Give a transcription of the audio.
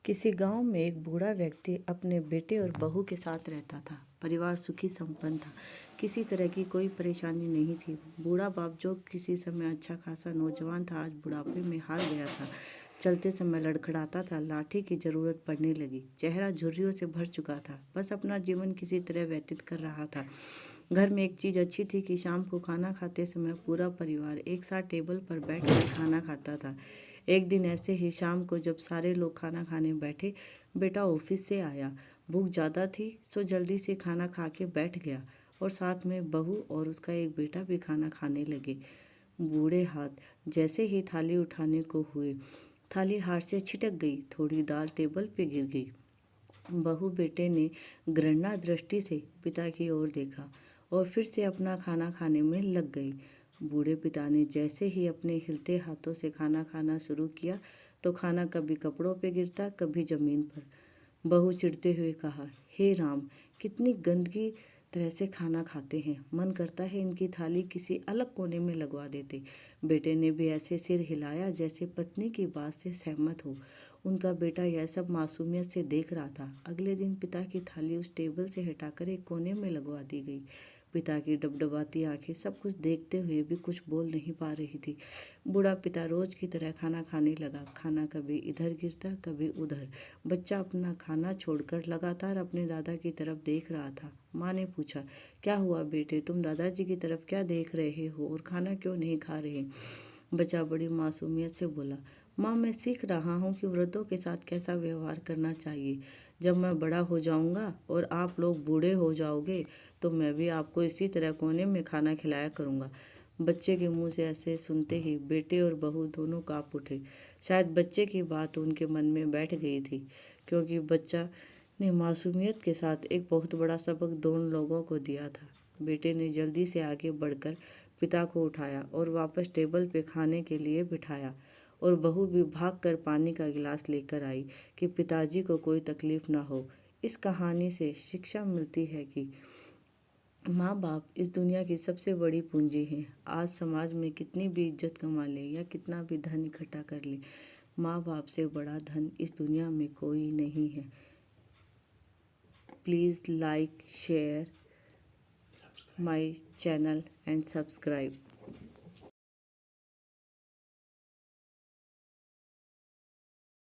किसी गांव में एक बूढ़ा व्यक्ति अपने बेटे और बहू के साथ रहता था। परिवार सुखी संपन्न था। किसी तरह की कोई परेशानी नहीं थी। बूढ़ा बाप जो किसी समय अच्छा खासा नौजवान था, आज बुढ़ापे में हार गया था। चलते समय लड़खड़ाता था, लाठी की जरूरत पड़ने लगी। चेहरा झुर्रियों से भर चुका था। बस अपना जीवन किसी तरह व्यतीत कर रहा था। घर में एक चीज़ अच्छी थी कि शाम को खाना खाते समय पूरा परिवार एक साथ टेबल पर बैठकर खाना खाता था। एक दिन ऐसे ही शाम को जब सारे लोग खाना खाने बैठे, बेटा ऑफिस से आया। भूख ज़्यादा थी सो जल्दी से खाना खा के बैठ गया और साथ में बहू और उसका एक बेटा भी खाना खाने लगे। बूढ़े हाथ जैसे ही थाली उठाने को हुए, थाली हाथ से छिटक गई। थोड़ी दाल टेबल पे गिर गई। बहू बेटे ने घृणा दृष्टि से पिता की ओर देखा और फिर से अपना खाना खाने में लग गई। बूढ़े पिता ने जैसे ही अपने हिलते हाथों से खाना खाना शुरू किया तो खाना कभी कपड़ों पे गिरता, कभी जमीन पर। बहू चिढ़ते हुए कहा, हे राम, कितनी गंदगी तरह से खाना खाते हैं। मन करता है इनकी थाली किसी अलग कोने में लगवा देते। बेटे ने भी ऐसे सिर हिलाया जैसे पत्नी की बात से सहमत हो। उनका बेटा यह सब मासूमियत से देख रहा था। अगले दिन पिता की थाली उस टेबल से हटाकर एक कोने में लगवा दी गई। पिता की डबडबाती आंखें सब कुछ देखते हुए भी कुछ बोल नहीं पा रही थी। बूढ़ा पिता रोज की तरह खाना खाने लगा। खाना कभी इधर गिरता, कभी उधर। बच्चा अपना खाना छोड़कर लगातार अपने दादा की तरफ देख रहा था। माँ ने पूछा, क्या हुआ बेटे, तुम दादाजी की तरफ क्या देख रहे हो और खाना क्यों नहीं खा रहे? बच्चा बड़ी मासूमियत से बोला, माँ, मैं सीख रहा हूँ कि वृद्धों के साथ कैसा व्यवहार करना चाहिए। जब मैं बड़ा हो जाऊँगा और आप लोग बूढ़े हो जाओगे तो मैं भी आपको इसी तरह कोने में खाना खिलाया करूँगा। बच्चे के मुंह से ऐसे सुनते ही बेटे और बहू दोनों काँप उठे। शायद बच्चे की बात उनके मन में बैठ गई थी, क्योंकि बच्चा ने मासूमियत के साथ एक बहुत बड़ा सबक दोनों लोगों को दिया था। बेटे ने जल्दी से आगे बढ़कर पिता को उठाया और वापस टेबल पे खाने के लिए बिठाया, और बहू भी भागकर पानी का गिलास लेकर आई कि पिताजी को कोई तकलीफ ना हो। इस कहानी से शिक्षा मिलती है कि माँ बाप इस दुनिया की सबसे बड़ी पूंजी हैं। आज समाज में कितनी भी इज्जत कमा ले या कितना भी धन इकट्ठा कर ले, माँ बाप से बड़ा धन इस दुनिया में कोई नहीं है। Please like, share my channel and subscribe.